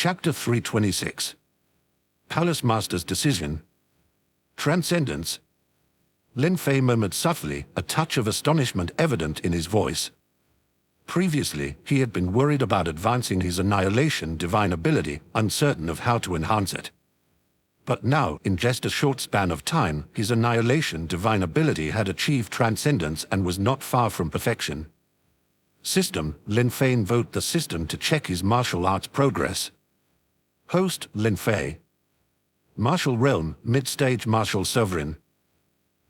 Chapter 326. Palace Master's Decision. Transcendence. Lin Fei murmured softly, a touch of astonishment evident in his voice. Previously, he had been worried about advancing his annihilation divine ability, uncertain of how to enhance it. But now, in just a short span of time, his annihilation divine ability had achieved transcendence and was not far from perfection. System: Lin Fei invoked the system to check his martial arts progress. Host: Lin Fei. Martial Realm, Mid-Stage Martial Sovereign.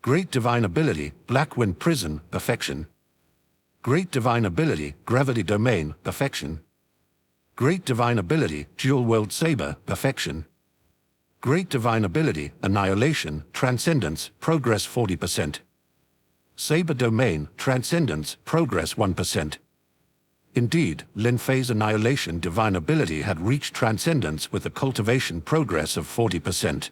Great Divine Ability, Black Wind Prison, Perfection. Great Divine Ability, Gravity Domain, Perfection. Great Divine Ability, Dual World Saber, Perfection. Great Divine Ability, Annihilation, Transcendence, Progress 40%. Saber Domain, Transcendence, Progress 1%. Indeed, Lin Fei's annihilation divine ability had reached transcendence with a cultivation progress of 40%.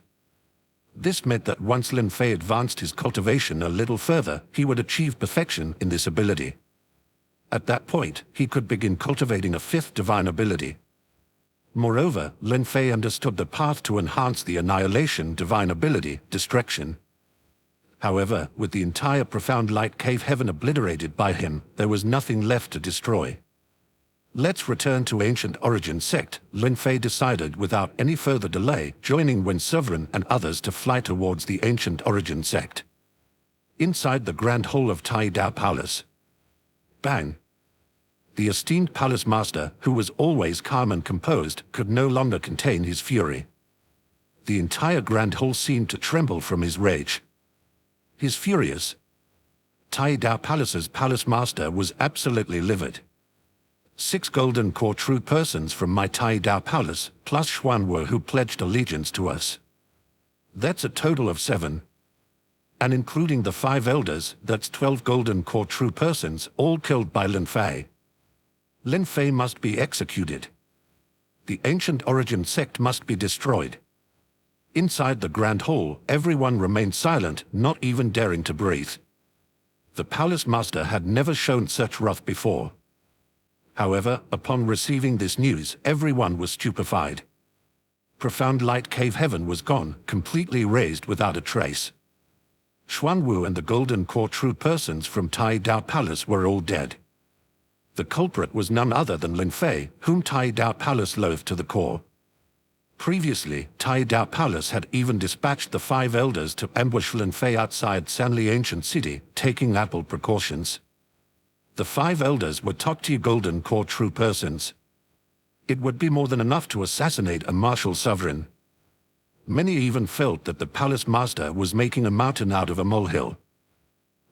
This meant that once Lin Fei advanced his cultivation a little further, he would achieve perfection in this ability. At that point, he could begin cultivating a fifth divine ability. Moreover, Lin Fei understood the path to enhance the annihilation divine ability, Distraction. However, with the entire profound light cave heaven obliterated by him, there was nothing left to destroy. Let's return to Ancient Origin Sect, Lin Fei decided without any further delay, joining Wind Sovereign and others to fly towards the Ancient Origin Sect. Inside the Grand Hall of Tai Dao Palace. Bang! The esteemed Palace Master, who was always calm and composed, could no longer contain his fury. The entire Grand Hall seemed to tremble from his rage. He's furious. Tai Dao Palace's Palace Master was absolutely livid. 6 golden core true persons from my Tai Dao Palace, plus Xuanwu who pledged allegiance to us. That's a total of 7. And including the 5 elders, that's 12 golden core true persons, all killed by Lin Fei. Lin Fei must be executed. The Ancient Origin Sect must be destroyed. Inside the Grand Hall, everyone remained silent, not even daring to breathe. The Palace Master had never shown such wrath before. However, upon receiving this news, everyone was stupefied. Profound light cave heaven was gone, completely razed without a trace. Xuanwu and the golden core true persons from Tai Dao Palace were all dead. The culprit was none other than Lin Fei, whom Tai Dao Palace loathed to the core. Previously, Tai Dao Palace had even dispatched the 5 elders to ambush Lin Fei outside Sanli Ancient City, taking ample precautions. The 5 elders were top-tier golden core true persons. It would be more than enough to assassinate a martial sovereign. Many even felt that the Palace Master was making a mountain out of a molehill.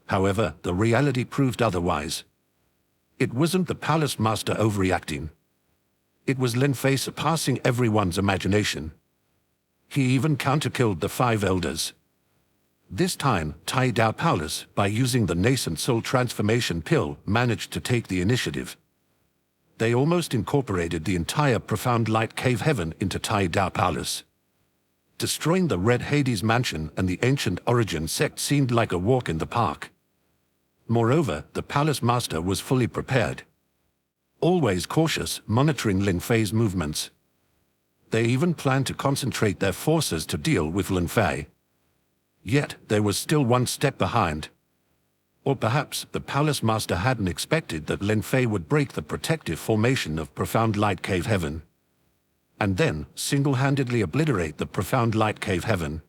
However, the reality proved otherwise. It wasn't the Palace Master overreacting. It was Lin Fei surpassing everyone's imagination. He even counter-killed the 5 elders. This time, Tai Dao Palace, by using the nascent soul transformation pill, managed to take the initiative. They almost incorporated the entire profound light cave heaven into Tai Dao Palace. Destroying the Red Hades Mansion and the Ancient Origin Sect seemed like a walk in the park. Moreover, the Palace Master was fully prepared. Always cautious, monitoring Lin Fei's movements. They even planned to concentrate their forces to deal with Lin Fei. Yet, they were still one step behind. Or perhaps the Palace Master hadn't expected that Lin Fei would break the protective formation of Profound Light Cave Heaven. And then, single-handedly obliterate the Profound Light Cave Heaven.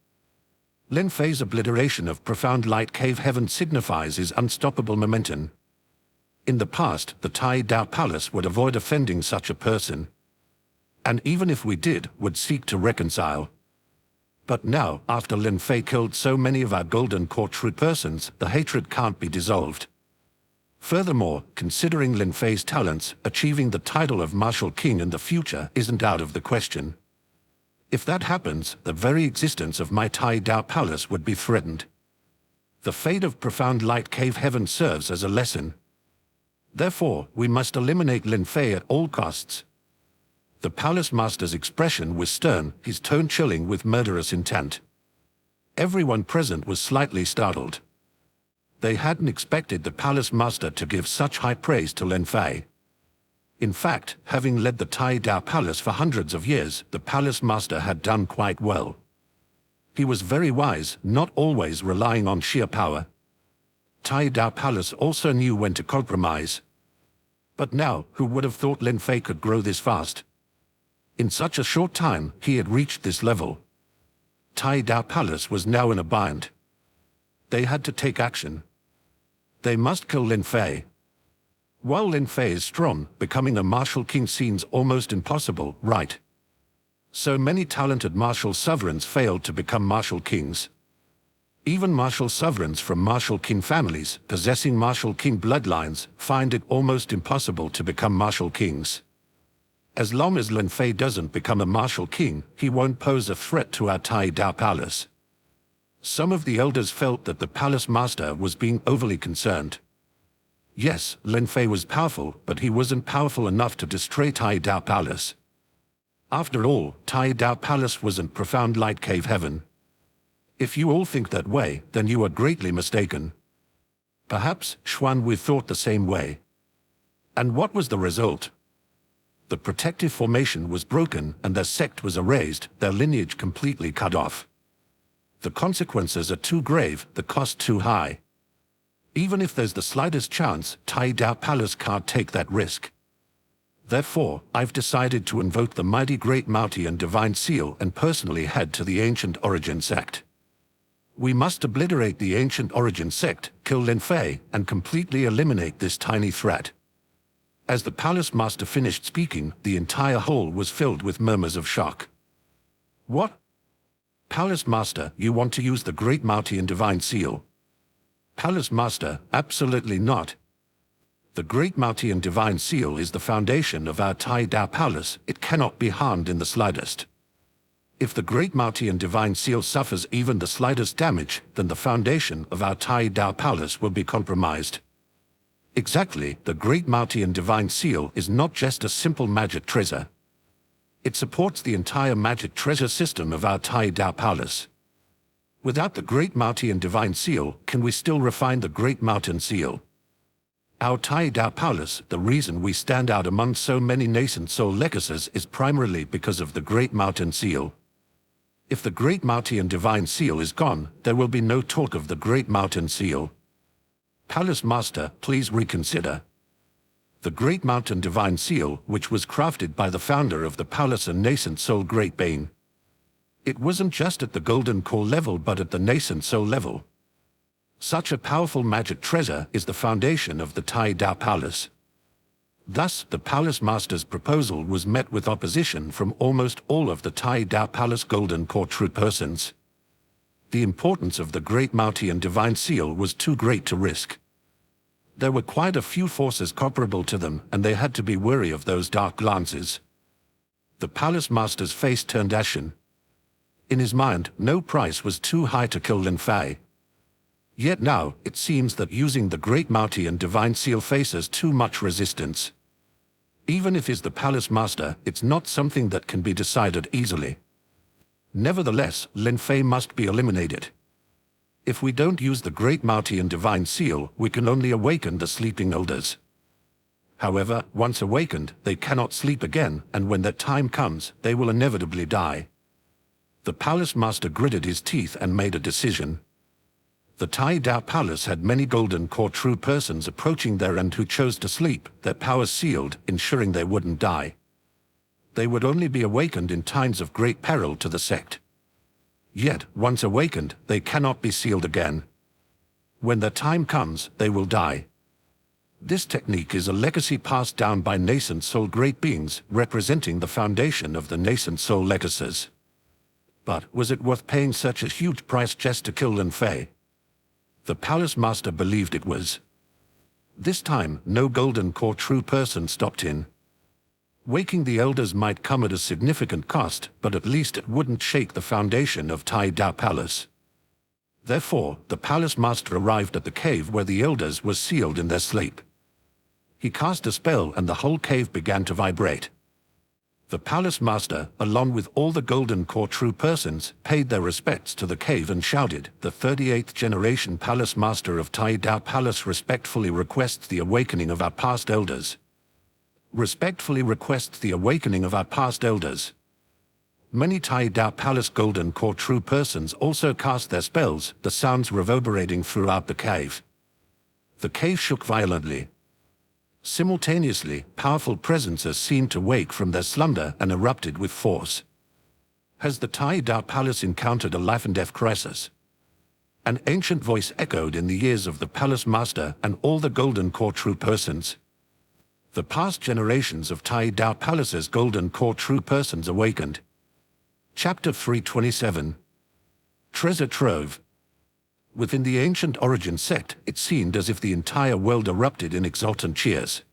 Lin Fei's obliteration of Profound Light Cave Heaven signifies his unstoppable momentum. In the past, the Tai Dao Palace would avoid offending such a person. And even if we did, would seek to reconcile. But now, after Lin Fei killed so many of our golden core true persons, the hatred can't be dissolved. Furthermore, considering Lin Fei's talents, achieving the title of Martial King in the future isn't out of the question. If that happens, the very existence of my Tai Dao Palace would be threatened. The fate of Profound Light Cave Heaven serves as a lesson. Therefore, we must eliminate Lin Fei at all costs. The Palace Master's expression was stern, his tone chilling with murderous intent. Everyone present was slightly startled. They hadn't expected the Palace Master to give such high praise to Lin Fei. In fact, having led the Tai Dao Palace for hundreds of years, the Palace Master had done quite well. He was very wise, not always relying on sheer power. Tai Dao Palace also knew when to compromise. But now, who would have thought Lin Fei could grow this fast? In such a short time, he had reached this level. Tai Dao Palace was now in a bind. They had to take action. They must kill Lin Fei. While Lin Fei is strong, becoming a martial king seems almost impossible, right? So many talented martial sovereigns failed to become martial kings. Even martial sovereigns from martial king families, possessing martial king bloodlines, find it almost impossible to become martial kings. As long as Lin Fei doesn't become a martial king, he won't pose a threat to our Tai Dao Palace. Some of the elders felt that the palace master was being overly concerned. Yes, Lin Fei was powerful, but he wasn't powerful enough to destroy Tai Dao Palace. After all, Tai Dao Palace wasn't profound light cave heaven. If you all think that way, then you are greatly mistaken. Perhaps Xuan Wu thought the same way. And what was the result? The protective formation was broken and their sect was erased, their lineage completely cut off. The consequences are too grave, the cost too high. Even if there's the slightest chance, Tai Dao Palace can't take that risk. Therefore, I've decided to invoke the mighty Great Mighty and Divine Seal and personally head to the Ancient Origin Sect. We must obliterate the Ancient Origin Sect, kill Lin Fei, and completely eliminate this tiny threat. As the Palace Master finished speaking, the entire hall was filled with murmurs of shock. What? Palace Master, you want to use the Great Mighty and Divine Seal? Palace Master, absolutely not. The Great Mighty and Divine Seal is the foundation of our Tai Dao Palace. It cannot be harmed in the slightest. If the Great Mighty and Divine Seal suffers even the slightest damage, then the foundation of our Tai Dao Palace will be compromised. Exactly, the Great Mighty and Divine Seal is not just a simple magic treasure. It supports the entire magic treasure system of our Tai Dao Palace. Without the Great Mighty and Divine Seal, can we still refine the Great Mountain Seal? Our Tai Dao Palace, the reason we stand out among so many nascent soul legacies is primarily because of the Great Mountain Seal. If the Great Mighty and Divine Seal is gone, there will be no talk of the Great Mountain Seal. Palace Master, please reconsider. The Great Mountain Divine Seal, which was crafted by the founder of the palace and nascent soul Great Bane. It wasn't just at the Golden Core level but at the nascent soul level. Such a powerful magic treasure is the foundation of the Tai Dao Palace. Thus, the Palace Master's proposal was met with opposition from almost all of the Tai Dao Palace Golden Core true persons. The importance of the Great Mighty and Divine Seal was too great to risk. There were quite a few forces comparable to them, and they had to be wary of those dark glances. The Palace Master's face turned ashen. In his mind, no price was too high to kill Lin Fei. Yet now, it seems that using the Great Mighty and Divine Seal faces too much resistance. Even if he's the Palace Master, it's not something that can be decided easily. Nevertheless, Lin Fei must be eliminated. If we don't use the Great Mighty and Divine Seal, we can only awaken the sleeping elders. However, once awakened, they cannot sleep again, and when that time comes, they will inevitably die. The Palace Master gritted his teeth and made a decision. The Tai Dao Palace had many Golden Core true persons approaching their end who chose to sleep, their powers sealed, ensuring they wouldn't die. They would only be awakened in times of great peril to the sect. Yet, once awakened, they cannot be sealed again. When their time comes, they will die. This technique is a legacy passed down by nascent soul great beings, representing the foundation of the nascent soul legacies. But was it worth paying such a huge price just to kill Lin Fei? The Palace Master believed it was. This time, no Golden Core true person stopped in. Waking the elders might come at a significant cost, but at least it wouldn't shake the foundation of Tai Dao Palace. Therefore, the Palace Master arrived at the cave where the elders were sealed in their sleep. He cast a spell and the whole cave began to vibrate. The Palace Master, along with all the Golden Core true persons, paid their respects to the cave and shouted, "The 38th generation Palace Master of Tai Dao Palace respectfully requests the awakening of our past elders." respectfully requests the awakening of our past elders. Many Tai Dao Palace Golden Core true persons also cast their spells, the sounds reverberating throughout the cave. The cave shook violently. Simultaneously, powerful presences seemed to wake from their slumber and erupted with force. Has the Tai Dao Palace encountered a life-and-death crisis? An ancient voice echoed in the ears of the Palace Master and all the Golden Core true persons. The past generations of Tai Dao Palace's Golden Core true persons awakened. Chapter 327. Treasure Trove. Within the ancient origin sect, it seemed as if the entire world erupted in exultant cheers.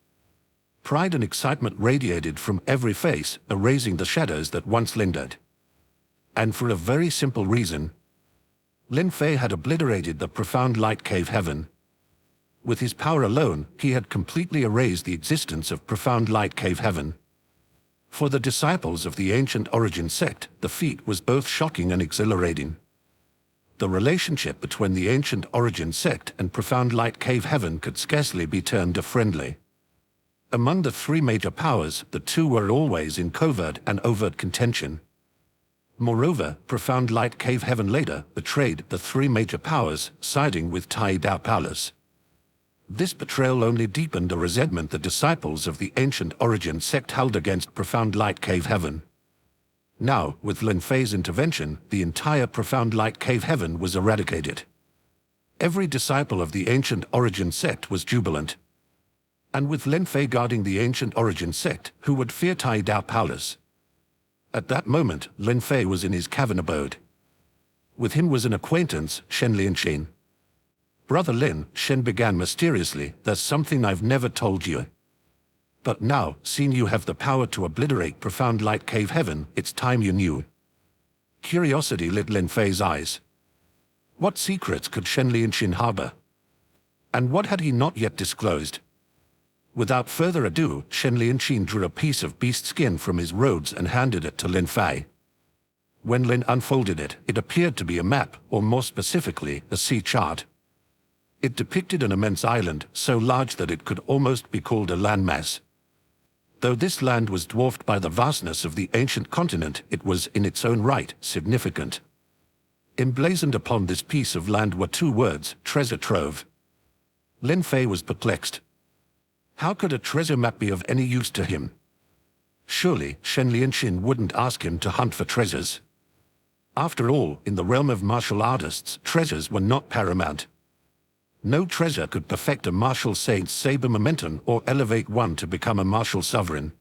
Pride and excitement radiated from every face, erasing the shadows that once lingered. And for a very simple reason. Lin Fei had obliterated the profound light cave heaven. With his power alone, he had completely erased the existence of profound light cave heaven. For the disciples of the ancient origin sect, the feat was both shocking and exhilarating. The relationship between the ancient origin sect and profound light cave heaven could scarcely be termed a friendly. Among the three major powers, the two were always in covert and overt contention. Moreover, profound light cave heaven later betrayed the three major powers, siding with Tai Dao Palace. This betrayal only deepened the resentment the disciples of the ancient origin sect held against profound light cave heaven. Now, with Lin Fei's intervention, the entire profound light cave heaven was eradicated. Every disciple of the ancient origin sect was jubilant. And with Lin Fei guarding the ancient origin sect, who would fear Tai Dao Palace? At that moment, Lin Fei was in his cavern abode. With him was an acquaintance, Shen Lianqin. Brother Lin, Shen began mysteriously, there's something I've never told you. But now, seeing you have the power to obliterate profound light cave heaven, it's time you knew. Curiosity lit Lin Fei's eyes. What secrets could Shen Lianqin harbor? And what had he not yet disclosed? Without further ado, Shen Lianqin drew a piece of beast skin from his robes and handed it to Lin Fei. When Lin unfolded it, it appeared to be a map, or more specifically, a sea chart. It depicted an immense island, so large that it could almost be called a landmass. Though this land was dwarfed by the vastness of the ancient continent, it was, in its own right, significant. Emblazoned upon this piece of land were two words, treasure trove. Lin Fei was perplexed. How could a treasure map be of any use to him? Surely, Shen Lianqin wouldn't ask him to hunt for treasures. After all, in the realm of martial artists, treasures were not paramount. No treasure could perfect a martial saint's saber momentum or elevate one to become a martial sovereign.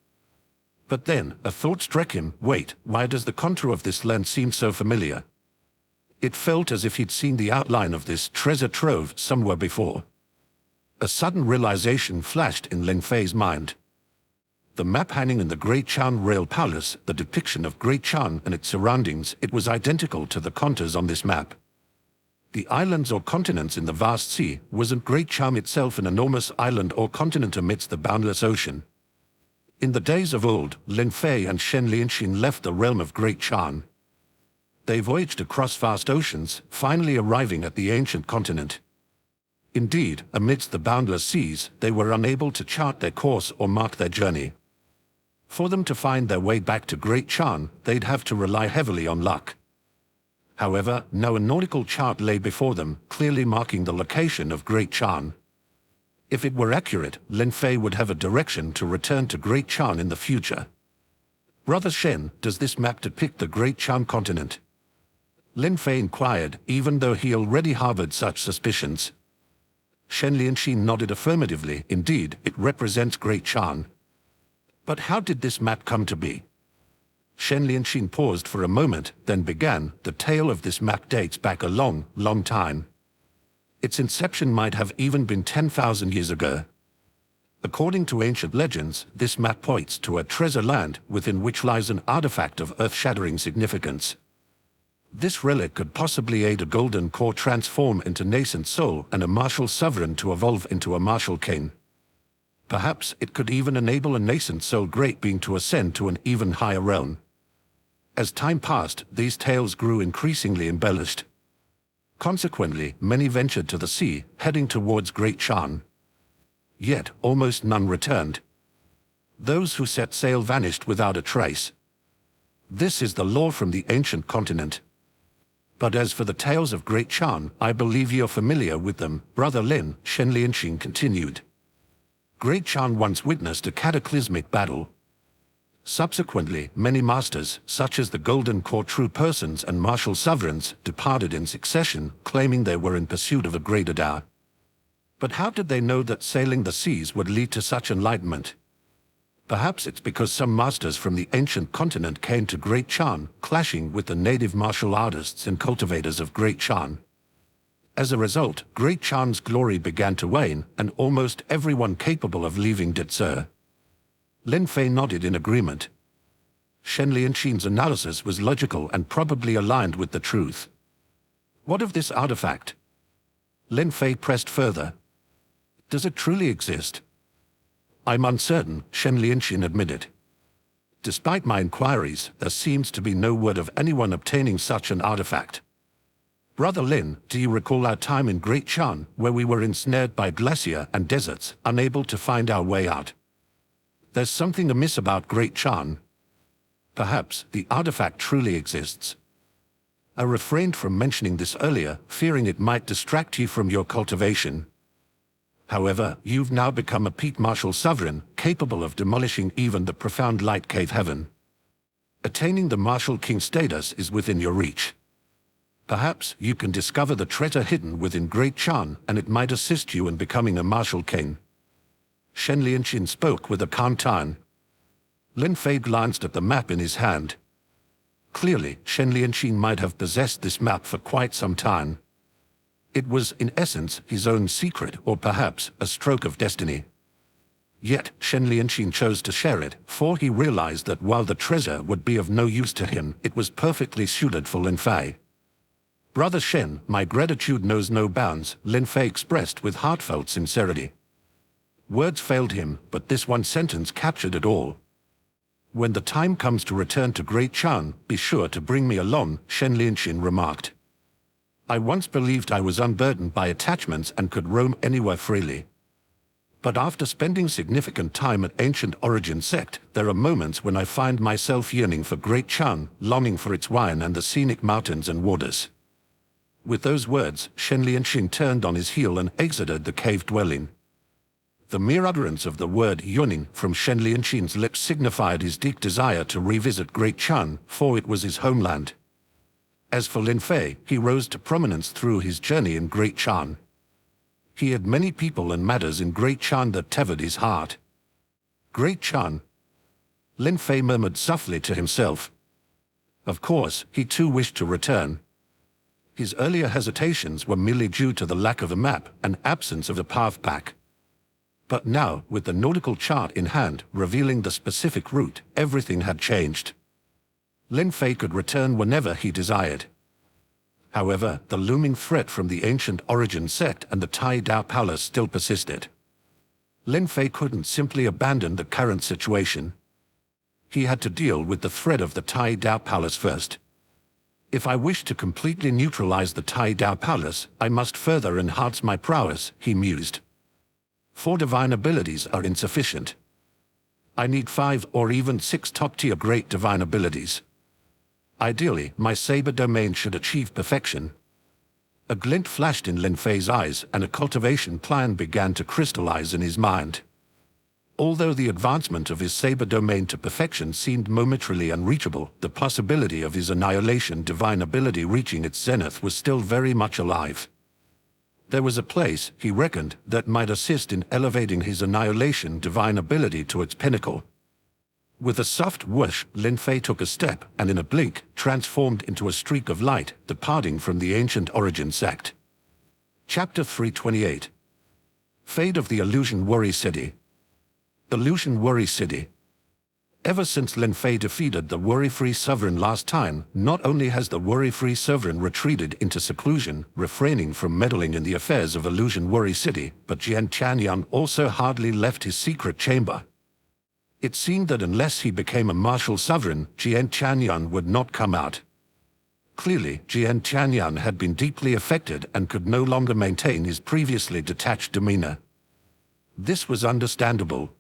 But then, a thought struck him, wait, why does the contour of this land seem so familiar? It felt as if he'd seen the outline of this treasure trove somewhere before. A sudden realization flashed in Lin Fei's mind. The map hanging in the Great Chan Rail Palace, the depiction of Great Chan and its surroundings, it was identical to the contours on this map. The islands or continents in the vast sea, wasn't Great Chan itself an enormous island or continent amidst the boundless ocean? In the days of old, Lin Fei and Shen Lianqin left the realm of Great Chan. They voyaged across vast oceans, finally arriving at the ancient continent. Indeed, amidst the boundless seas, they were unable to chart their course or mark their journey. For them to find their way back to Great Chan, they'd have to rely heavily on luck. However, now a nautical chart lay before them, clearly marking the location of Great Chan. If it were accurate, Lin Fei would have a direction to return to Great Chan in the future. Brother Shen, does this map depict the Great Chan continent? Lin Fei inquired, even though he already harbored such suspicions. Shen Lianqin nodded affirmatively. Indeed, it represents Great Chan. But how did this map come to be? Shen Lianqin paused for a moment, then began, the tale of this map dates back a long, long time. Its inception might have even been 10,000 years ago. According to ancient legends, this map points to a treasure land within which lies an artifact of earth-shattering significance. This relic could possibly aid a golden core transform into nascent soul and a martial sovereign to evolve into a martial king. Perhaps it could even enable a nascent soul great being to ascend to an even higher realm. As time passed, these tales grew increasingly embellished. Consequently, many ventured to the sea, heading towards Great Chan. Yet, almost none returned. Those who set sail vanished without a trace. This is the law from the ancient continent. But as for the tales of Great Chan, I believe you're familiar with them, Brother Lin, Shen Lianxin continued. Great Chan once witnessed a cataclysmic battle. Subsequently, many masters, such as the Golden Core True Persons and Martial Sovereigns, departed in succession, claiming they were in pursuit of a greater Tao. But how did they know that sailing the seas would lead to such enlightenment? Perhaps it's because some masters from the ancient continent came to Great Chan, clashing with the native martial artists and cultivators of Great Chan. As a result, Great Chan's glory began to wane, and almost everyone capable of leaving did so. Lin Fei nodded in agreement. Shen Lianxin's analysis was logical and probably aligned with the truth. What of this artifact? Lin Fei pressed further. Does it truly exist? I'm uncertain, Shen Lianxin admitted. Despite my inquiries, there seems to be no word of anyone obtaining such an artifact. Brother Lin, do you recall our time in Great Chan, where we were ensnared by glacier and deserts, unable to find our way out? There's something amiss about Great Chan. Perhaps the artifact truly exists. I refrained from mentioning this earlier, fearing it might distract you from your cultivation. However, you've now become a peak martial sovereign, capable of demolishing even the profound light cave heaven. Attaining the martial king status is within your reach. Perhaps you can discover the treasure hidden within Great Chan, and it might assist you in becoming a martial king. Shen Lianxin spoke with a calm tone. Lin Fei glanced at the map in his hand. Clearly, Shen Lianxin might have possessed this map for quite some time. It was, in essence, his own secret, or perhaps a stroke of destiny. Yet, Shen Lianxin chose to share it, for he realized that while the treasure would be of no use to him, it was perfectly suited for Lin Fei. Brother Shen, my gratitude knows no bounds, Lin Fei expressed with heartfelt sincerity. Words failed him, but this one sentence captured it all. When the time comes to return to Great Chan, be sure to bring me along, Shen Lianxin remarked. I once believed I was unburdened by attachments and could roam anywhere freely. But after spending significant time at Ancient Origin Sect, there are moments when I find myself yearning for Great Chan, longing for its wine and the scenic mountains and waters. With those words, Shen Lianxin turned on his heel and exited the cave dwelling. The mere utterance of the word yearning from Shen Lianxin's lips signified his deep desire to revisit Great Chan, for it was his homeland. As for Lin Fei, he rose to prominence through his journey in Great Chan. He had many people and matters in Great Chan that tethered his heart. Great Chan? Lin Fei murmured softly to himself. Of course, he too wished to return. His earlier hesitations were merely due to the lack of a map and absence of a path back. But now, with the nautical chart in hand, revealing the specific route, everything had changed. Lin Fei could return whenever he desired. However, the looming threat from the Ancient Origin Sect and the Tai Dao Palace still persisted. Lin Fei couldn't simply abandon the current situation. He had to deal with the threat of the Tai Dao Palace first. If I wish to completely neutralize the Tai Dao Palace, I must further enhance my prowess, he mused. 4 divine abilities are insufficient. I need 5 or even 6 top-tier great divine abilities. Ideally, my saber domain should achieve perfection. A glint flashed in Lin Fei's eyes, and a cultivation plan began to crystallize in his mind. Although the advancement of his saber domain to perfection seemed momentarily unreachable, the possibility of his annihilation divine ability reaching its zenith was still very much alive. There was a place, he reckoned, that might assist in elevating his annihilation divine ability to its pinnacle. With a soft whoosh, Lin Fei took a step and in a blink transformed into a streak of light, departing from the Ancient Origin Sect. Chapter 328. Fate of the Illusion Worry City. Illusion Worry City. Ever since Lin Fei defeated the worry-free sovereign last time, not only has the worry-free sovereign retreated into seclusion, refraining from meddling in the affairs of Illusion Worry City, but Jian Tianyang also hardly left his secret chamber. It seemed that unless he became a martial sovereign, Jian Tianyang would not come out. Clearly, Jian Tianyang had been deeply affected and could no longer maintain his previously detached demeanor. This was understandable.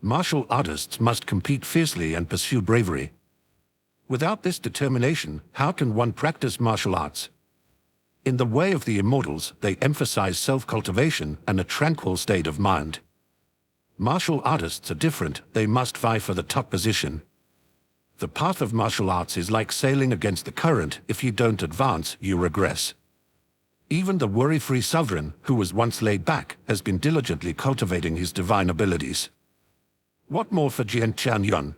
Martial artists must compete fiercely and pursue bravery. Without this determination, how can one practice martial arts? In the way of the immortals, they emphasize self-cultivation and a tranquil state of mind. Martial artists are different, they must vie for the top position. The path of martial arts is like sailing against the current. If you don't advance, you regress. Even the worry-free sovereign, who was once laid back, has been diligently cultivating his divine abilities. What more for Jian Changyun?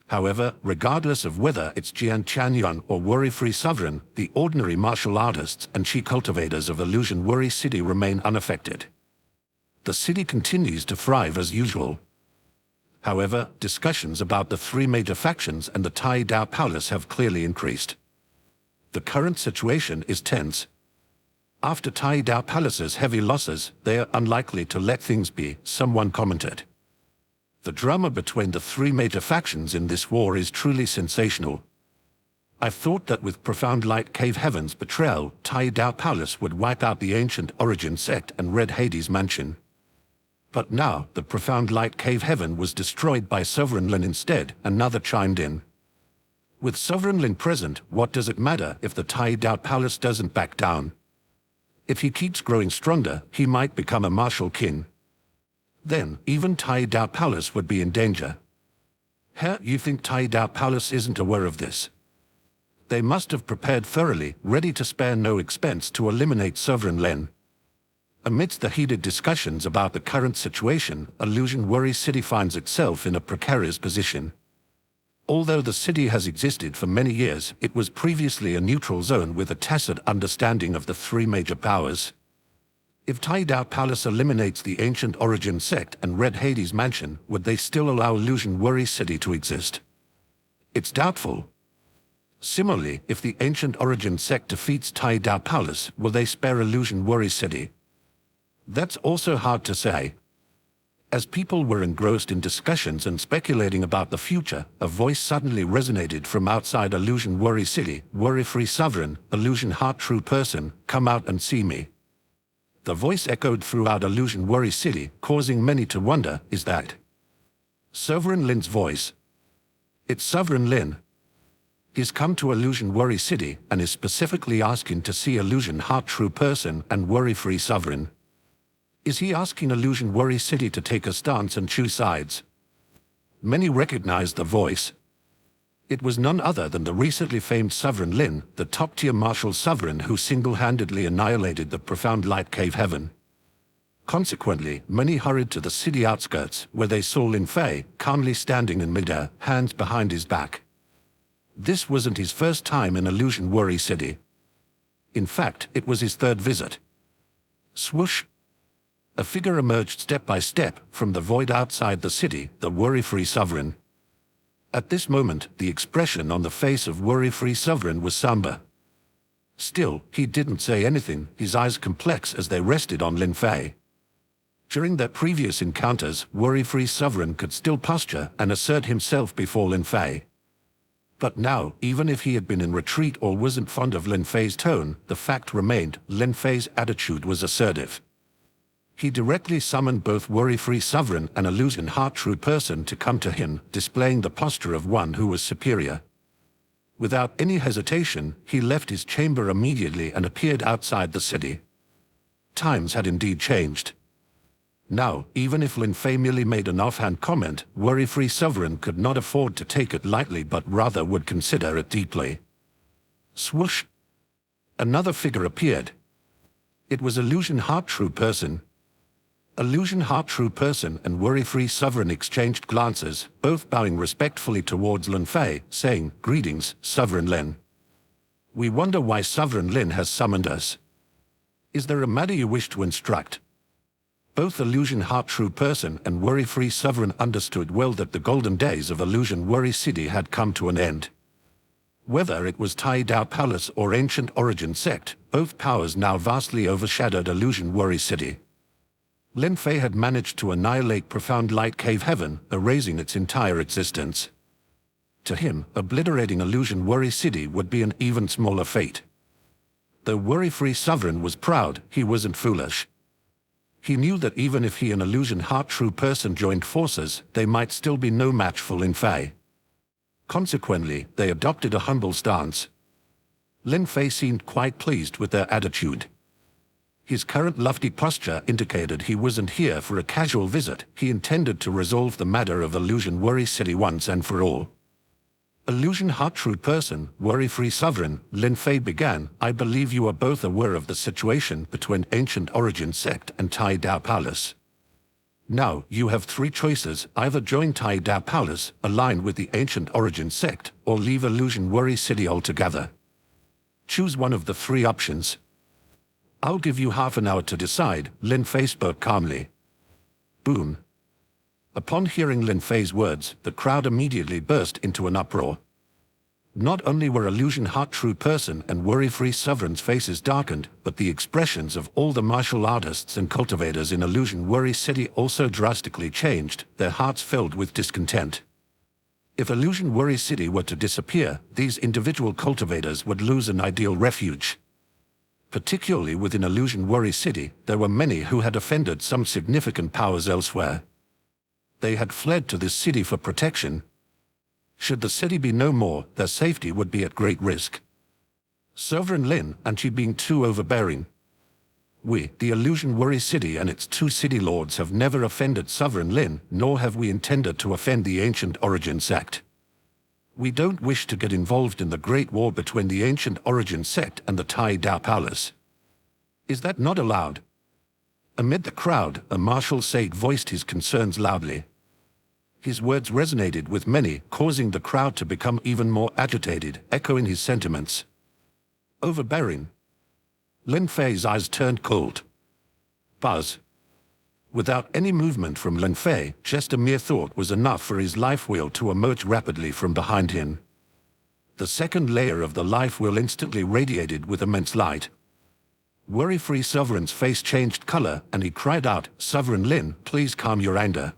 However, regardless of whether it's Jian Changyun or worry-free sovereign, the ordinary martial artists and chi cultivators of Illusion Worry City remain unaffected. The city continues to thrive as usual. However, discussions about the three major factions and the Tai Dao Palace have clearly increased. The current situation is tense. After Tai Dao Palace's heavy losses, they are unlikely to let things be, someone commented. The drama between the three major factions in this war is truly sensational. I thought that with Profound Light Cave Heaven's betrayal, Tai Dao Palace would wipe out the ancient Origin sect and Red Hades Mansion. But now, the Profound Light Cave Heaven was destroyed by Sovereign Lin instead, another chimed in. With Sovereign Lin present, what does it matter if the Tai Dao Palace doesn't back down? If he keeps growing stronger, he might become a martial king. Then, even Tai Dao Palace would be in danger. You think Tai Dao Palace isn't aware of this? They must have prepared thoroughly, ready to spare no expense to eliminate Sovereign Lin. Amidst the heated discussions about the current situation, Illusion Worry City finds itself in a precarious position. Although the city has existed for many years, it was previously a neutral zone with a tacit understanding of the three major powers. If Tai Dao Palace eliminates the ancient Origin sect and Red Hades Mansion, would they still allow Illusion Worry City to exist? It's doubtful. Similarly, if the ancient Origin sect defeats Tai Dao Palace, will they spare Illusion Worry City? That's also hard to say. As people were engrossed in discussions and speculating about the future, a voice suddenly resonated from outside Illusion Worry City. Worry-free sovereign, Illusion Heart True Person, come out and see me. The voice echoed throughout Illusion Worry City, causing many to wonder, is that Sovereign Lin's voice? It's Sovereign Lin. He's come to Illusion Worry City and is specifically asking to see Illusion Heart True Person and Worry-free Sovereign. Is he asking Illusion Worry City to take a stance and choose sides? Many recognized the voice. It was none other than the recently famed Sovereign Lin, the top-tier martial sovereign who single-handedly annihilated the Profound Light Cave Heaven. Consequently, many hurried to the city outskirts, where they saw Lin Fei, calmly standing in midair, hands behind his back. This wasn't his first time in Illusion Worry City. In fact, it was his third visit. Swoosh! A figure emerged step by step from the void outside the city, the worry-free sovereign. At this moment, the expression on the face of worry-free sovereign was somber. Still, he didn't say anything, his eyes complex as they rested on Lin Fei. During their previous encounters, worry-free sovereign could still posture and assert himself before Lin Fei. But now, even if he had been in retreat or wasn't fond of Lin Fei's tone, the fact remained, Lin Fei's attitude was assertive. He directly summoned both Worry-Free Sovereign and Illusion Heart True Person to come to him, displaying the posture of one who was superior. Without any hesitation, he left his chamber immediately and appeared outside the city. Times had indeed changed. Now, even if Lin Fei merely made an offhand comment, Worry-Free Sovereign could not afford to take it lightly but rather would consider it deeply. Swoosh! Another figure appeared. It was Illusion Heart True Person. Illusion Heart True Person and Worry-Free Sovereign exchanged glances, both bowing respectfully towards Lin Fei, saying, "Greetings, Sovereign Lin. We wonder why Sovereign Lin has summoned us. Is there a matter you wish to instruct?" Both Illusion Heart True Person and Worry-Free Sovereign understood well that the golden days of Illusion Worry City had come to an end. Whether it was Tai Dao Palace or Ancient Origin Sect, both powers now vastly overshadowed Illusion Worry City. Lin Fei had managed to annihilate Profound Light Cave Heaven, erasing its entire existence. To him, obliterating Illusion Worry City would be an even smaller fate. Though Worry-Free Sovereign was proud, he wasn't foolish. He knew that even if he and Illusion Heart True Person joined forces, they might still be no match for Lin Fei. Consequently, they adopted a humble stance. Lin Fei seemed quite pleased with their attitude. His current lofty posture indicated he wasn't here for a casual visit. He intended to resolve the matter of Illusion Worry City once and for all. Illusion Heart True Person, Worry-Free Sovereign, Lin Fei began. I believe you are both aware of the situation between Ancient Origin Sect and Tai Dao Palace. Now, you have three choices: either join Tai Dao Palace, align with the Ancient Origin Sect, or leave Illusion Worry City altogether. Choose one of the three options. I'll give you half an hour to decide, Lin Fei spoke calmly. Boom. Upon hearing Lin Fei's words, the crowd immediately burst into an uproar. Not only were Illusion Heart True Person and Worry-Free Sovereign's faces darkened, but the expressions of all the martial artists and cultivators in Illusion Worry City also drastically changed, their hearts filled with discontent. If Illusion Worry City were to disappear, these individual cultivators would lose an ideal refuge. Particularly within Illusion Worry City, there were many who had offended some significant powers elsewhere. They had fled to this city for protection. Should the city be no more, their safety would be at great risk. Sovereign Lin, and she being too overbearing. We, the Illusion Worry City and its two city lords, have never offended Sovereign Lin, nor have we intended to offend the Ancient Origin Sect. We don't wish to get involved in the great war between the Ancient Origin Sect and the Tai Dao Palace. Is that not allowed? Amid the crowd, a martial sage voiced his concerns loudly. His words resonated with many, causing the crowd to become even more agitated, echoing his sentiments. Overbearing. Lin Fei's eyes turned cold. Buzz. Without any movement from Lin Fei, just a mere thought was enough for his life wheel to emerge rapidly from behind him. The second layer of the life wheel instantly radiated with immense light. Worry-Free Sovereign's face changed color, and he cried out, "Sovereign Lin, please calm your anger."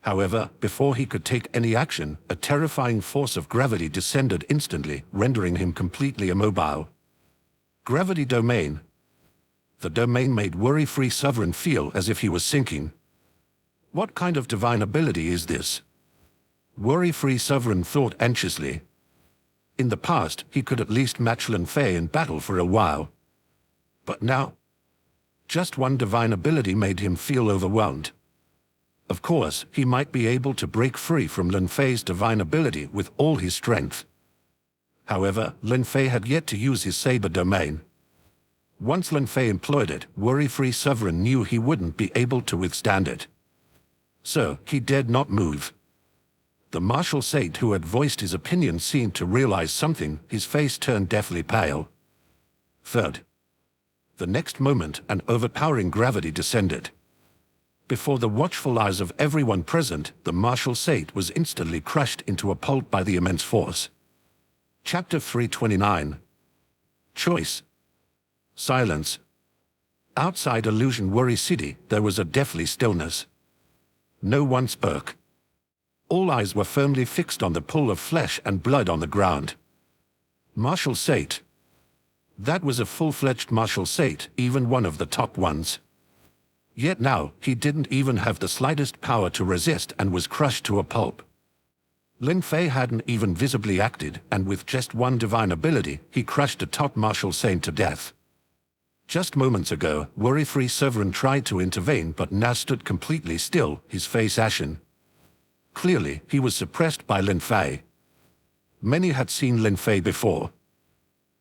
However, before he could take any action, a terrifying force of gravity descended instantly, rendering him completely immobile. Gravity domain. The domain made Worry-Free Sovereign feel as if he was sinking. What kind of divine ability is this? Worry-Free Sovereign thought anxiously. In the past, he could at least match Lin Fei in battle for a while. But now, just one divine ability made him feel overwhelmed. Of course, he might be able to break free from Lin Fei's divine ability with all his strength. However, Lin Fei had yet to use his saber domain. Once Lin Fei employed it, Worry-Free Sovereign knew he wouldn't be able to withstand it. So, he dared not move. The martial sage who had voiced his opinion seemed to realize something. His face turned deathly pale. Third. The next moment, an overpowering gravity descended. Before the watchful eyes of everyone present, the martial sage was instantly crushed into a pulp by the immense force. Chapter 329. Choice. Silence. Outside Illusion Worry City, there was a deathly stillness. No one spoke. All eyes were firmly fixed on the pool of flesh and blood on the ground. Martial sage. That was a full-fledged martial sage, even one of the top ones. Yet now, he didn't even have the slightest power to resist and was crushed to a pulp. Lin Fei hadn't even visibly acted, and with just one divine ability, he crushed a top martial sage to death. Just moments ago, Worry-Free Sovereign tried to intervene but now stood completely still, his face ashen. Clearly, he was suppressed by Lin Fei. Many had seen Lin Fei before.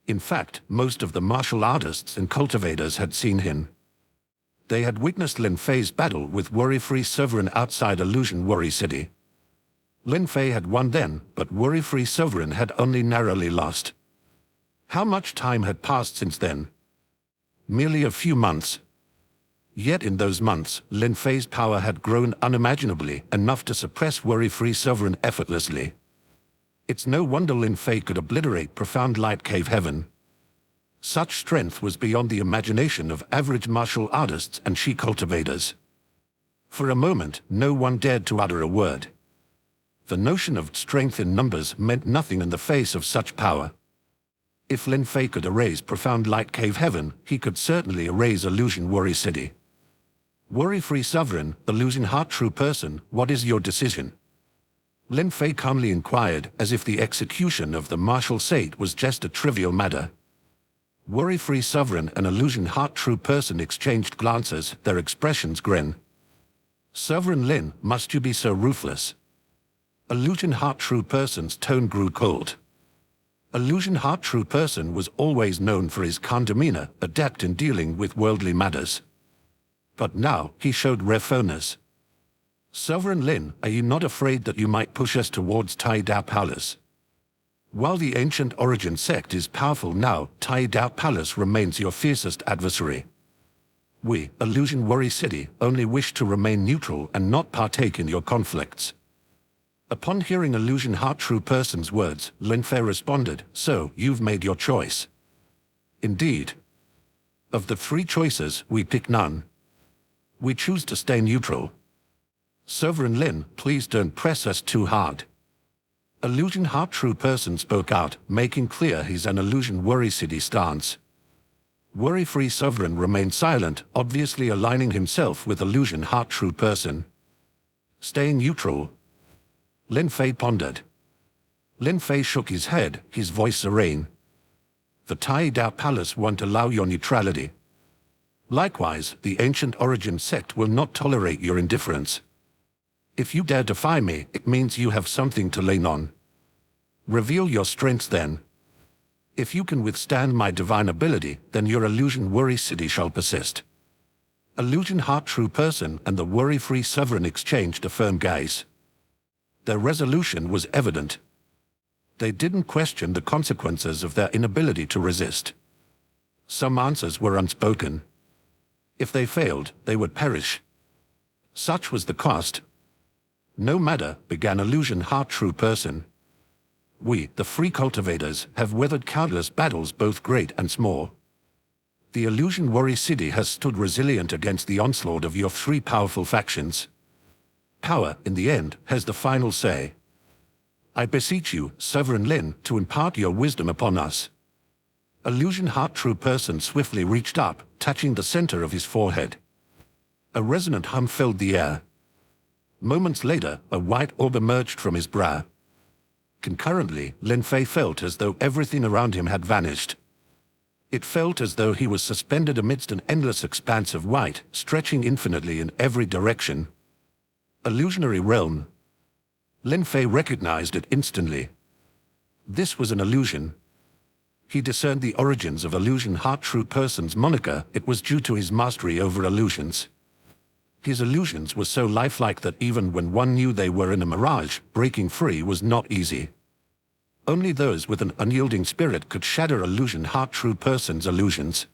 In fact, most of the martial artists and cultivators had seen him. They had witnessed Lin Fei's battle with Worry-Free Sovereign outside Illusion Worry City. Lin Fei had won then, but Worry-Free Sovereign had only narrowly lost. How much time had passed since then? Merely a few months. Yet in those months, Lin Fei's power had grown unimaginably, enough to suppress Worry-Free Sovereign effortlessly. It's no wonder Lin Fei could obliterate Profound Light Cave Heaven. Such strength was beyond the imagination of average martial artists and Shi cultivators. For a moment, no one dared to utter a word. The notion of strength in numbers meant nothing in the face of such power. If Lin Fei could erase Profound Light Cave Heaven, he could certainly erase Illusion Worry City. Worry-free sovereign, illusion heart true person, what is your decision? Lin Fei calmly inquired, as if the execution of the martial sate was just a trivial matter. Worry-free sovereign and illusion heart true person exchanged glances, their expressions grim. Sovereign Lin, must you be so ruthless? Illusion heart true person's tone grew cold. Illusion heart true person was always known for his calm demeanor, adept in dealing with worldly matters. But now he showed rare firmness. Sovereign Lin, are you not afraid that you might push us towards Tai Dao Palace? While the ancient origin sect is powerful now, Tai Dao Palace remains your fiercest adversary. We, Illusion Worry City, only wish to remain neutral and not partake in your conflicts. Upon hearing Illusion Heart True Person's words, Lin Fei responded, so, you've made your choice. Indeed. Of the three choices, we pick none. We choose to stay neutral. Sovereign Lin, please don't press us too hard. Illusion Heart True Person spoke out, making clear he's an Illusion Worry City stance. Worry-free Sovereign remained silent, obviously aligning himself with Illusion Heart True Person. Staying neutral. Lin Fei pondered. Lin Fei shook his head, his voice serene. The Tai Dao Palace won't allow your neutrality. Likewise, the ancient origin sect will not tolerate your indifference. If you dare defy me, it means you have something to lean on. Reveal your strengths then. If you can withstand my divine ability, then your Illusion Worry City shall persist. Illusion Heart True Person and the Worry-Free Sovereign exchanged a firm gaze. Their resolution was evident. They didn't question the consequences of their inability to resist. Some answers were unspoken. If they failed, they would perish. Such was the cost. No matter, began Illusion Heart True Person. We, the free cultivators, have weathered countless battles both great and small. The Illusion Worry City has stood resilient against the onslaught of your three powerful factions. Power, in the end, has the final say. I beseech you, Sovereign Lin, to impart your wisdom upon us. Illusion Heart True Person swiftly reached up, touching the center of his forehead. A resonant hum filled the air. Moments later, a white orb emerged from his brow. Concurrently, Lin Fei felt as though everything around him had vanished. It felt as though he was suspended amidst an endless expanse of white, stretching infinitely in every direction. Illusionary realm. Lin Fei recognized it instantly. This was an illusion. He discerned the origins of Illusion Heart True Person's moniker. It was due to his mastery over illusions. His illusions were so lifelike that even when one knew they were in a mirage, breaking free was not easy. Only those with an unyielding spirit could shatter Illusion Heart True Person's illusions.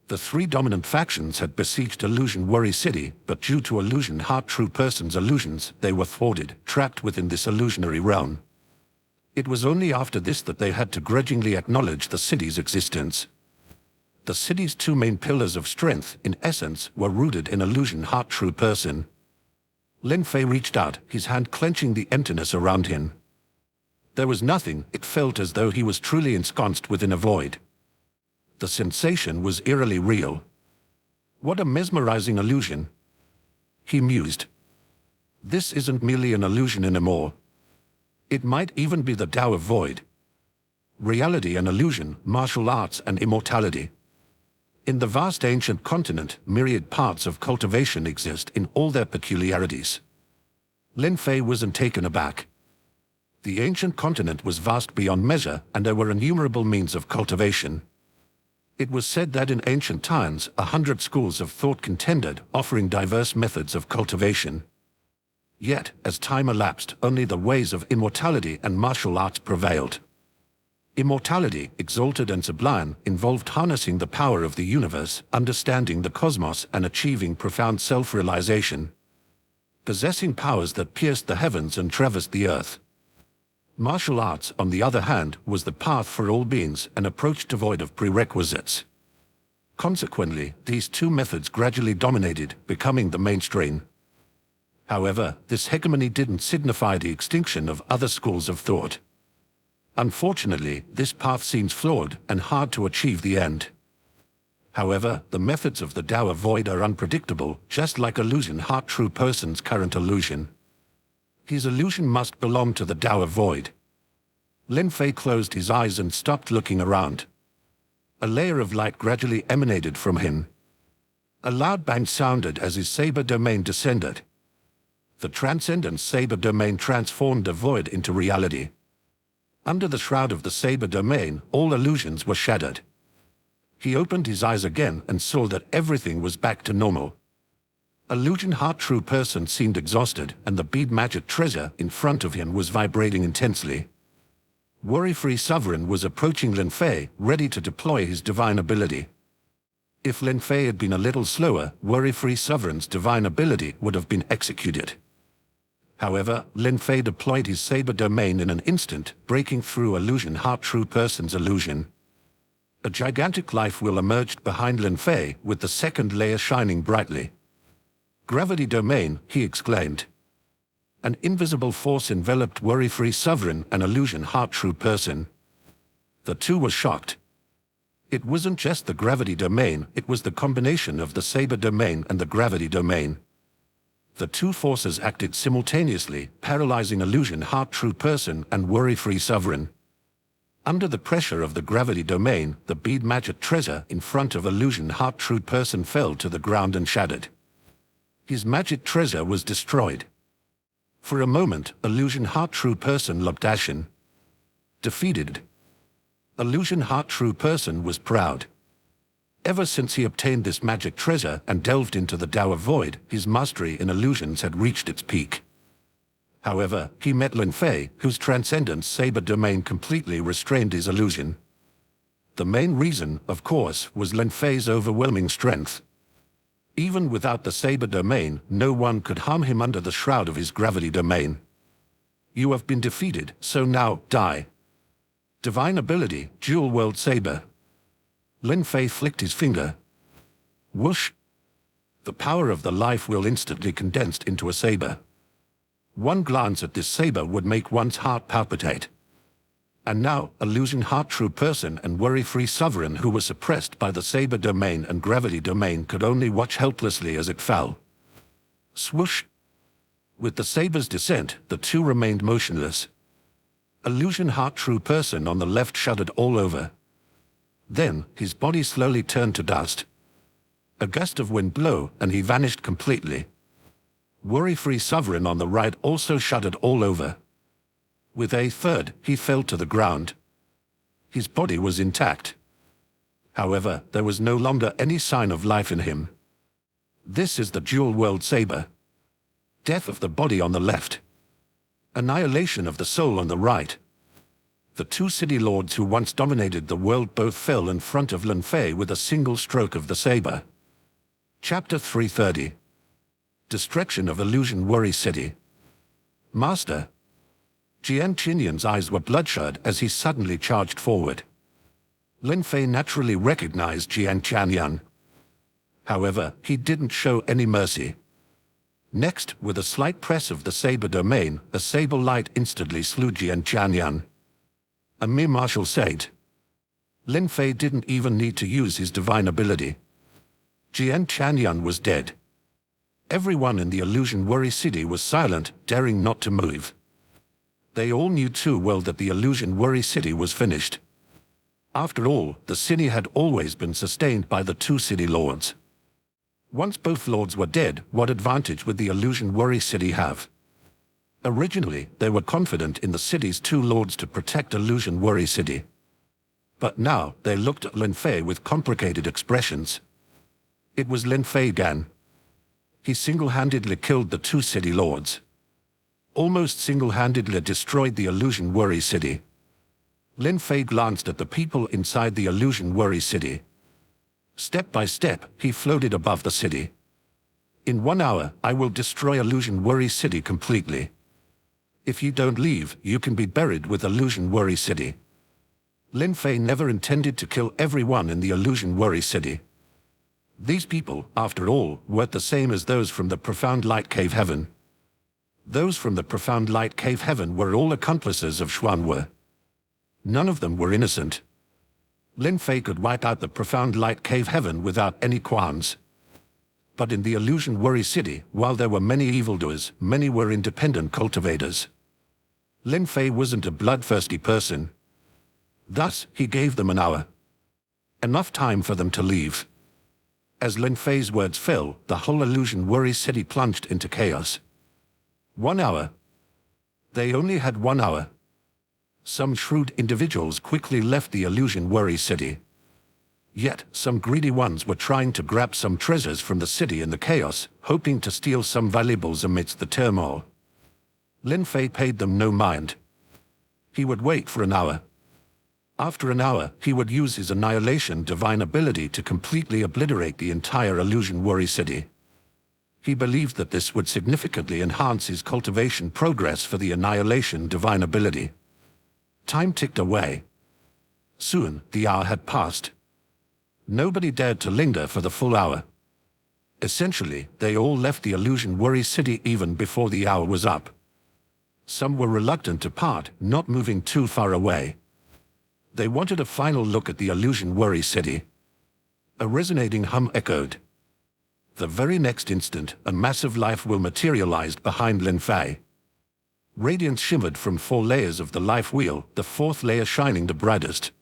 The three dominant factions had besieged Illusion Worry City, but due to Illusion Heart True Person's illusions, they were thwarted, trapped within this illusionary realm. It was only after this that they had to grudgingly acknowledge the city's existence. The city's two main pillars of strength, in essence, were rooted in Illusion Heart True Person. Lin Fei reached out, his hand clenching the emptiness around him. There was nothing. It felt as though he was truly ensconced within a void. The sensation was eerily real. What a mesmerizing illusion. He mused. This isn't merely an illusion anymore. It might even be the Tao of Void. Reality and illusion, martial arts and immortality. In the vast ancient continent, myriad paths of cultivation exist in all their peculiarities. Lin Fei wasn't taken aback. The ancient continent was vast beyond measure, and there were innumerable means of cultivation. It was said that in ancient times, 100 schools of thought contended, offering diverse methods of cultivation. Yet, as time elapsed, only the ways of immortality and martial arts prevailed. Immortality, exalted and sublime, involved harnessing the power of the universe, understanding the cosmos, and achieving profound self-realization. Possessing powers that pierced the heavens and traversed the earth. Martial arts, on the other hand, was the path for all beings, an approach devoid of prerequisites. Consequently, these two methods gradually dominated, becoming the mainstream. However, this hegemony didn't signify the extinction of other schools of thought. Unfortunately, this path seems flawed and hard to achieve the end. However, the methods of the Tao of Void are unpredictable, just like illusion heart true person's current illusion. His illusion must belong to the Tao of Void. Lin Fei closed his eyes and stopped looking around. A layer of light gradually emanated from him. A loud bang sounded as his saber domain descended. The transcendent saber domain transformed the void into reality. Under the shroud of the saber domain, all illusions were shattered. He opened his eyes again and saw that everything was back to normal. Illusion heart true person seemed exhausted, and the bead magic treasure in front of him was vibrating intensely. Worry-free sovereign was approaching Lin Fei, ready to deploy his divine ability. If Lin Fei had been a little slower, worry-free sovereign's divine ability would have been executed. However, Lin Fei deployed his saber domain in an instant, breaking through illusion heart true person's illusion. A gigantic life wheel emerged behind Lin Fei, with the second layer shining brightly. Gravity domain, he exclaimed. An invisible force enveloped worry-free sovereign and illusion heart true person. The two were shocked. It wasn't just the gravity domain, it was the combination of the saber domain and the gravity domain. The two forces acted simultaneously, paralyzing illusion heart true person and worry-free sovereign. Under the pressure of the gravity domain, the bead magic treasure in front of illusion heart true person fell to the ground and shattered. His magic treasure was destroyed. For a moment, illusion heart true person looked ashen. Defeated. Illusion heart true person was proud. Ever since he obtained this magic treasure and delved into the Tao of Void, his mastery in illusions had reached its peak. However, he met Lin Fei, whose transcendent saber domain completely restrained his illusion. The main reason, of course, was Lin Fei's overwhelming strength. Even without the saber domain, no one could harm him under the shroud of his gravity domain. You have been defeated, so now, die. Divine ability, Dual World Saber. Lin Fei flicked his finger. Whoosh! The power of the life wheel instantly condensed into a saber. One glance at this saber would make one's heart palpitate. And now, illusion heart true person and worry-free sovereign who was suppressed by the saber domain and gravity domain could only watch helplessly as it fell. Swoosh! With the saber's descent, the two remained motionless. Illusion heart true person on the left shuddered all over. Then, his body slowly turned to dust. A gust of wind blew, and he vanished completely. Worry-free sovereign on the right also shuddered all over. With a third, he fell to the ground. His body was intact. However, there was no longer any sign of life in him. This is the Dual World Saber. Death of the body on the left. Annihilation of the soul on the right. The two city lords who once dominated the world both fell in front of Lin Fei with a single stroke of the saber. Chapter 330. Destruction of Illusion Worry City. Master. Jian Qinyan's eyes were bloodshot as he suddenly charged forward. Lin Fei naturally recognized Jian Qinyan. However, he didn't show any mercy. Next, with a slight press of the saber domain, a sable light instantly slew Jian Qinyan. A mere martial saint. Lin Fei didn't even need to use his divine ability. Jian Qinyan was dead. Everyone in the Illusion Worry City was silent, daring not to move. They all knew too well that the Illusion Worry City was finished. After all, the city had always been sustained by the two city lords. Once both lords were dead, what advantage would the Illusion Worry City have? Originally, they were confident in the city's two lords to protect Illusion Worry City. But now, they looked at Lin Fei with complicated expressions. It was Lin Fei again. He single-handedly killed the two city lords. Almost single-handedly destroyed the Illusion Worry City. Lin Fei glanced at the people inside the Illusion Worry City. Step by step, he floated above the city. In 1 hour, I will destroy Illusion Worry City completely. If you don't leave, you can be buried with Illusion Worry City. Lin Fei never intended to kill everyone in the Illusion Worry City. These people, after all, weren't the same as those from the Profound Light Cave Heaven. Those from the Profound Light Cave Heaven were all accomplices of Xuanwu. None of them were innocent. Lin Fei could wipe out the profound light cave heaven without any qualms. But in the illusion worry city, while there were many evildoers, many were independent cultivators. Lin Fei wasn't a bloodthirsty person. Thus, he gave them an hour. Enough time for them to leave. As Lin Fei's words fell, the whole illusion worry city plunged into chaos. 1 hour. They only had 1 hour. Some shrewd individuals quickly left the illusion worry city. Yet, some greedy ones were trying to grab some treasures from the city in the chaos, hoping to steal some valuables amidst the turmoil. Lin Fei paid them no mind. He would wait for an hour. After an hour, he would use his annihilation divine ability to completely obliterate the entire illusion worry city. He believed that this would significantly enhance his cultivation progress for the annihilation divine ability. Time ticked away. Soon, the hour had passed. Nobody dared to linger for the full hour. Essentially, they all left the illusion worry city even before the hour was up. Some were reluctant to part, not moving too far away. They wanted a final look at the illusion worry city. A resonating hum echoed. The very next instant, a massive life wheel materialized behind Lin Fei. Radiance shimmered from 4 layers of the life wheel, the 4th layer shining the brightest.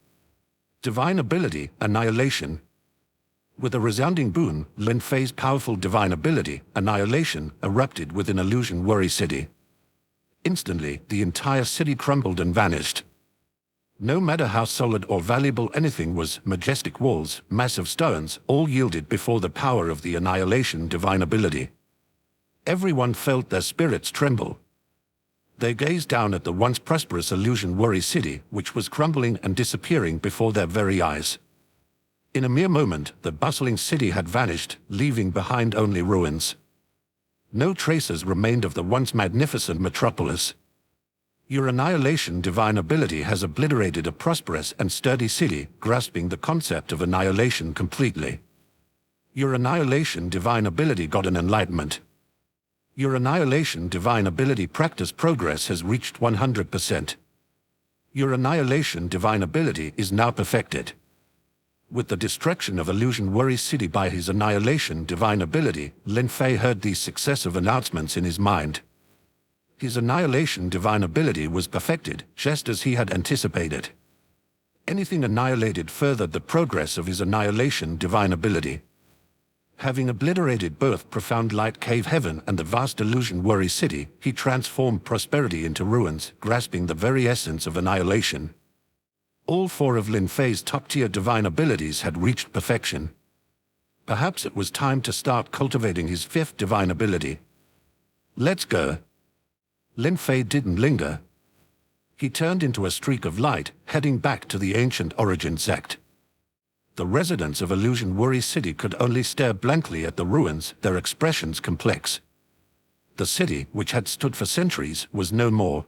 Divine ability, annihilation. With a resounding boom, Lin Fei's powerful divine ability, annihilation, erupted within illusion worry city. Instantly, the entire city crumbled and vanished. No matter how solid or valuable anything was, majestic walls, massive stones, all yielded before the power of the annihilation divine ability. Everyone felt their spirits tremble. They gazed down at the once prosperous illusion worry city, which was crumbling and disappearing before their very eyes. In a mere moment, the bustling city had vanished, leaving behind only ruins. No traces remained of the once magnificent metropolis. Your annihilation divine ability has obliterated a prosperous and sturdy city, grasping the concept of annihilation completely. Your annihilation divine ability got an enlightenment. Your annihilation divine ability practice progress has reached 100%. Your annihilation divine ability is now perfected. With the destruction of illusion worry city by his annihilation divine ability, Lin Fei heard these successive announcements in his mind. His annihilation divine ability was perfected, just as he had anticipated. Anything annihilated furthered the progress of his annihilation divine ability. Having obliterated both profound light cave heaven and the vast illusion worry city, he transformed prosperity into ruins, grasping the very essence of annihilation. All 4 of Lin Fei's top-tier divine abilities had reached perfection. Perhaps it was time to start cultivating his 5th divine ability. Let's go. Lin Fei didn't linger. He turned into a streak of light, heading back to the ancient origin sect. The residents of illusion worry city could only stare blankly at the ruins, their expressions complex. The city, which had stood for centuries, was no more.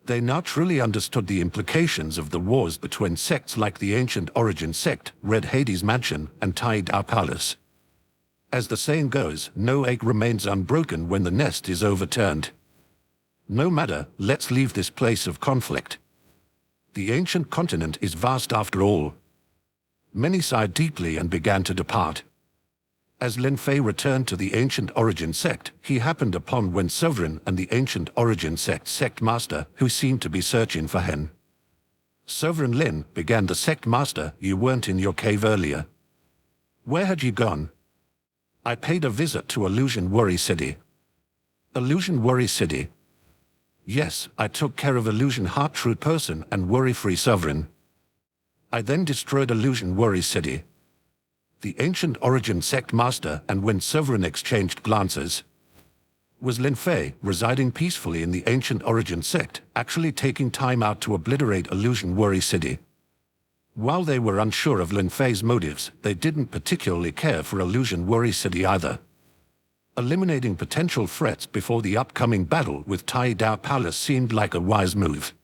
They now truly understood the implications of the wars between sects like the ancient origin sect, Red Hades Mansion, and Tai Dao Palace. As the saying goes, no egg remains unbroken when the nest is overturned. No matter, let's leave this place of conflict. The ancient continent is vast after all. Many sighed deeply and began to depart. As Lin Fei returned to the ancient origin sect, he happened upon Wen Sovereign and the ancient origin sect master, who seemed to be searching for him. Sovereign Lin, began the sect master, you weren't in your cave earlier. Where had you gone? I paid a visit to Illusion Worry City. Illusion Worry City. Yes, I took care of Illusion Heart True Person and Worry-Free Sovereign. I then destroyed Illusion Worry City. The ancient origin sect master and Wen Sovereign exchanged glances. Was Lin Fei, residing peacefully in the ancient origin sect, actually taking time out to obliterate Illusion Worry City? While they were unsure of Lin Fei's motives, they didn't particularly care for Illusion Worry City either. Eliminating potential threats before the upcoming battle with Tai Dao Palace seemed like a wise move.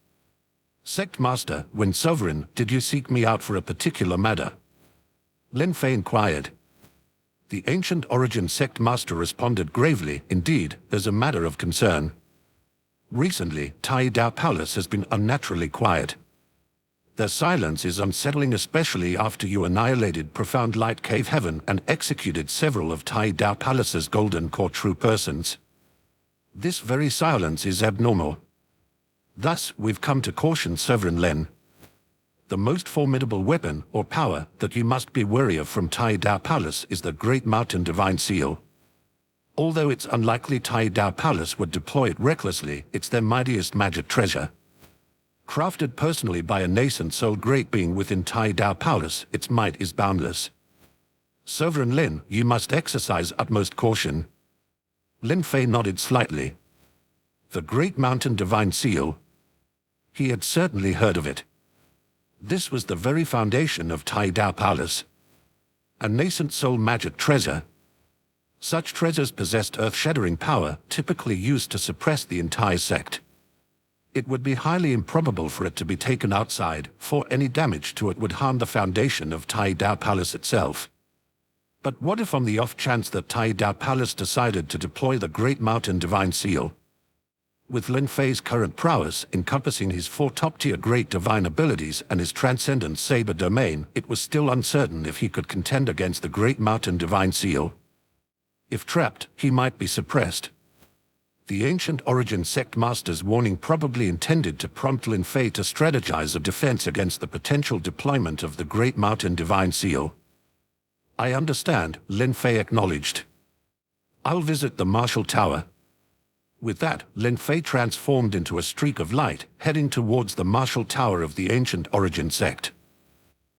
Sect Master, Wen Sovereign, did you seek me out for a particular matter? Lin Fei inquired. The ancient origin sect master responded gravely, indeed, there's a matter of concern. Recently, Tai Dao Palace has been unnaturally quiet. Their silence is unsettling, especially after you annihilated Profound Light Cave Heaven and executed several of Tai Dao Palace's Golden Core true persons. This very silence is abnormal. Thus, we've come to caution Sovereign Lin. The most formidable weapon or power that you must be wary of from Tai Dao Palace is the Great Mountain Divine Seal. Although it's unlikely Tai Dao Palace would deploy it recklessly, it's their mightiest magic treasure. Crafted personally by a nascent soul great being within Tai Dao Palace, its might is boundless. Sovereign Lin, you must exercise utmost caution. Lin Fei nodded slightly. The Great Mountain Divine Seal. He had certainly heard of it. This was the very foundation of Tai Dao Palace. A nascent soul magic treasure. Such treasures possessed earth-shattering power, typically used to suppress the entire sect. It would be highly improbable for it to be taken outside, for any damage to it would harm the foundation of Tai Dao Palace itself. But what if on the off chance that Tai Dao Palace decided to deploy the Great Mountain Divine Seal? With Lin Fei's current prowess encompassing his 4 top-tier great divine abilities and his transcendent saber domain, it was still uncertain if he could contend against the Great Mountain Divine Seal. If trapped, he might be suppressed. The ancient origin sect master's warning probably intended to prompt Lin Fei to strategize a defense against the potential deployment of the Great Mountain Divine Seal. I understand, Lin Fei acknowledged. I'll visit the Martial Tower. With that, Lin Fei transformed into a streak of light, heading towards the Martial Tower of the ancient origin sect.